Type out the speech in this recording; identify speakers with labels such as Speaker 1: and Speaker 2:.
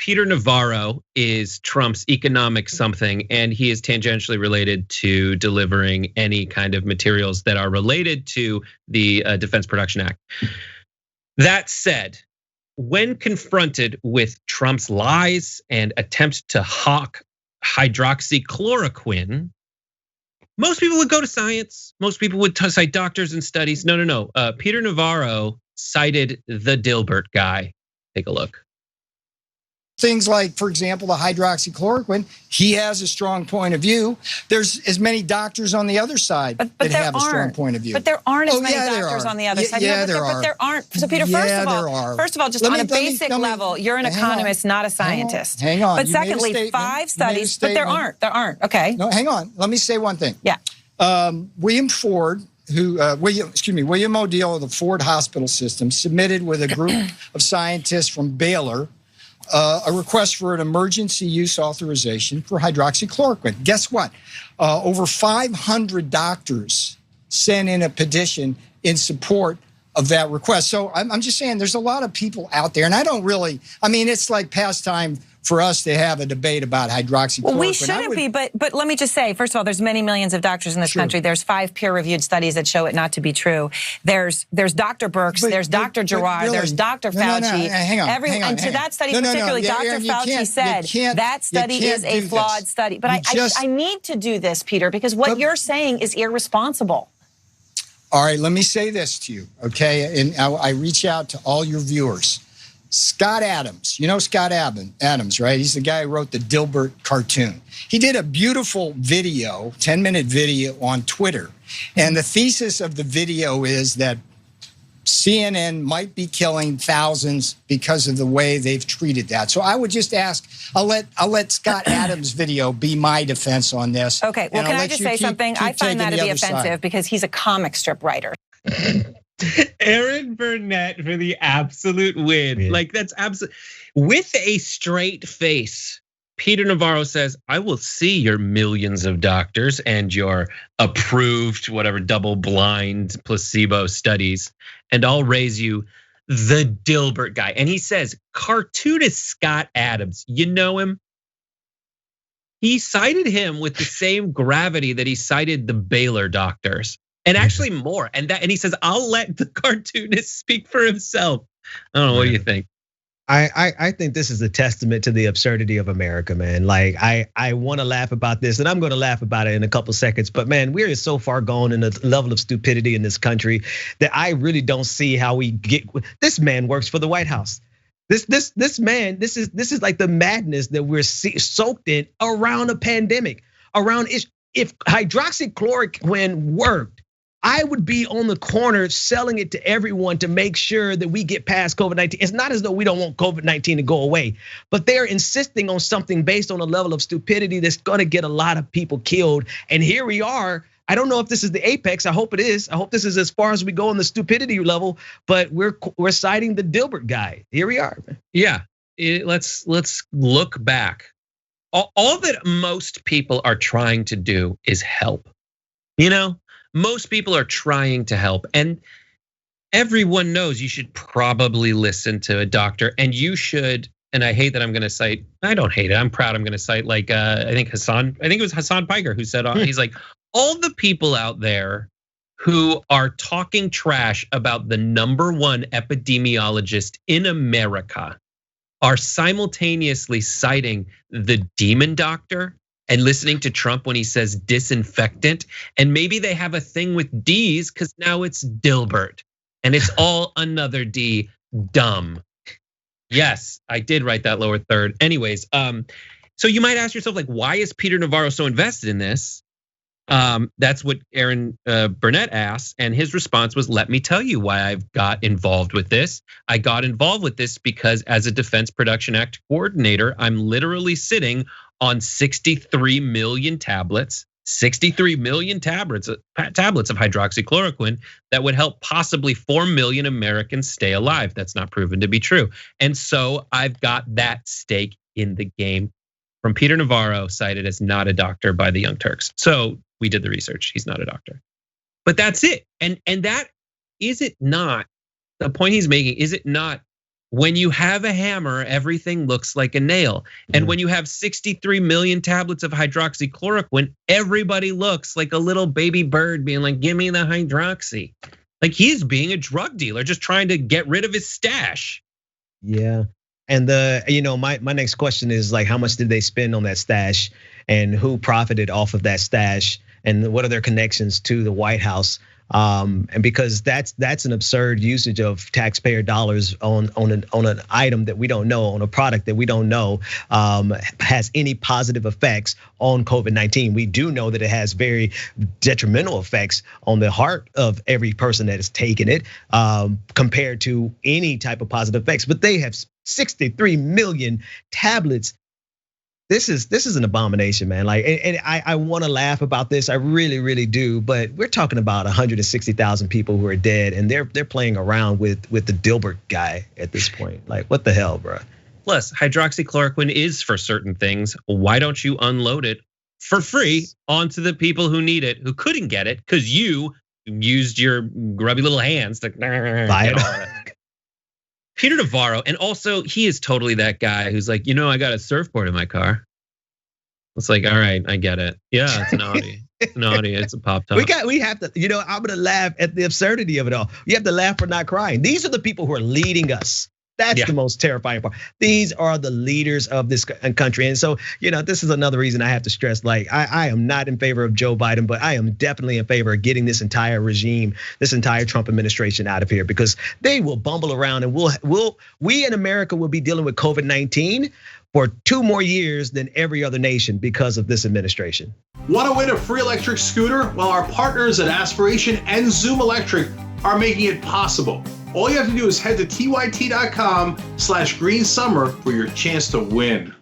Speaker 1: Peter Navarro is Trump's economic something, and he is tangentially related to delivering any kind of materials that are related to the Defense Production Act. That said, when confronted with Trump's lies and attempts to hawk hydroxychloroquine, most people would go to science. Most people would cite doctors and studies. No. Peter Navarro cited the Dilbert guy. Take a look.
Speaker 2: Things like, for example, the hydroxychloroquine, he has a strong point of view. There's as many doctors on the other side that have a strong point of view.
Speaker 3: But there aren't as many doctors on the other side.
Speaker 2: Yeah, there are.
Speaker 3: But there aren't. So Peter, first of all, just on a basic level, you're an economist, not a scientist.
Speaker 2: Hang on.
Speaker 3: But secondly, 5 studies, but there aren't. Okay.
Speaker 2: No, hang on. Let me say one thing.
Speaker 3: Yeah.
Speaker 2: William O'Deal of the Ford Hospital System submitted with a group of scientists from Baylor a request for an emergency use authorization for hydroxychloroquine. Guess what? Over 500 doctors sent in a petition in support of that request. So I'm just saying there's a lot of people out there, and it's like pastime for us to have a debate about hydroxychloroquine.
Speaker 3: Well, we shouldn't be, but let me just say, first of all, there's many millions of doctors in this country. There's 5 peer-reviewed studies that show it not to be true. There's Dr. Birx, there's Dr. Gerard, there's Dr. Fauci.
Speaker 2: Hang on.
Speaker 3: And to that study particularly, Dr. Fauci said that study is a flawed study. But I need to do this, Peter, because what you're saying is irresponsible.
Speaker 2: All right, let me say this to you, okay? And I reach out to all your viewers. Scott Adams, you know Scott Adams, right? He's the guy who wrote the Dilbert cartoon. He did a beautiful video, 10-minute video on Twitter. And the thesis of the video is that CNN might be killing thousands because of the way they've treated that. So I would just ask, I'll let Scott Adams' video be my defense on this.
Speaker 3: Okay, well, can I just say something? I find that to be offensive because he's a comic strip writer.
Speaker 1: Erin Burnett for the absolute win. Yeah. Like that's absolute. With a straight face, Peter Navarro says, I will see your millions of doctors and your approved, whatever, double-blind placebo studies, and I'll raise you the Dilbert guy. And he says, cartoonist Scott Adams, you know him? He cited him with the same gravity that he cited the Baylor doctors. And actually more, and he says, I'll let the cartoonist speak for himself. I don't know, what do you think?
Speaker 4: I think this is a testament to the absurdity of America, man. Like I want to laugh about this, and I'm going to laugh about it in a couple seconds. But man, we're so far gone in the level of stupidity in this country that I really don't see how we get. This man works for the White House. This man, this is like the madness that we're soaked in around a pandemic. If hydroxychloroquine worked, I would be on the corner selling it to everyone to make sure that we get past COVID-19. It's not as though we don't want COVID-19 to go away, but they're insisting on something based on a level of stupidity that's gonna get a lot of people killed. And here we are. I don't know if this is the apex. I hope it is. I hope this is as far as we go on the stupidity level, but we're citing the Dilbert guy. Here we are.
Speaker 1: Yeah, let's look back. All that most people are trying to do is help. You know? Most people are trying to help, and everyone knows you should probably listen to a doctor, and you should. And I hate that I'm going to cite. I don't hate it. I'm proud. I'm going to cite like I think it was Hassan Piker who said he's like, all the people out there who are talking trash about the #1 epidemiologist in America are simultaneously citing the demon doctor and listening to Trump when he says disinfectant. And maybe they have a thing with D's because now it's Dilbert. And it's all another D, dumb. Yes, I did write that lower third. Anyways, so you might ask yourself, like, why is Peter Navarro so invested in this? That's what Erin Burnett asked, and his response was, let me tell you why I've got involved with this. I got involved with this because as a Defense Production Act coordinator, I'm literally sitting on 63 million tablets, 63 million tablets of hydroxychloroquine that would help possibly 4 million Americans stay alive. That's not proven to be true. And so I've got that stake in the game. From Peter Navarro, cited as not a doctor by the Young Turks. So we did the research, he's not a doctor. But that's it. And that, is it not, the point he's making, is it not When you have a hammer, everything looks like a nail. And when you have 63 million tablets of hydroxychloroquine, everybody looks like a little baby bird being like, give me the hydroxy. Like he's being a drug dealer, just trying to get rid of his stash.
Speaker 4: Yeah. And my next question is like, how much did they spend on that stash and who profited off of that stash and what are their connections to the White House? And because that's an absurd usage of taxpayer dollars on an item that we don't know, on a product that we don't know has any positive effects on COVID-19. We do know that it has very detrimental effects on the heart of every person that has taken it, compared to any type of positive effects. But they have 63 million tablets. This is an abomination, man. Like, and I want to laugh about this. I really, really do. But we're talking about 160,000 people who are dead, and they're playing around with the Dilbert guy at this point. Like, what the hell, bro?
Speaker 1: Plus, hydroxychloroquine is for certain things. Why don't you unload it for free onto the people who need it, who couldn't get it because you used your grubby little hands to buy it? Peter Navarro, and also he is totally that guy who's like, I got a surfboard in my car. It's like, all right, I get it. Yeah, it's an Audi. It's an Audi. It's a pop top.
Speaker 4: We have to, I'm gonna laugh at the absurdity of it all. You have to laugh for not crying. These are the people who are leading us. That's the most terrifying part. These are the leaders of this country. And so, this is another reason I have to stress, like, I am not in favor of Joe Biden, but I am definitely in favor of getting this entire regime, this entire Trump administration out of here, because they will bumble around and we in America will be dealing with COVID-19 for 2 more years than every other nation because of this administration.
Speaker 5: Want to win a free electric scooter? Well, our partners at Aspiration and Zoom Electric are making it possible. All you have to do is head to tyt.com/greensummer for your chance to win.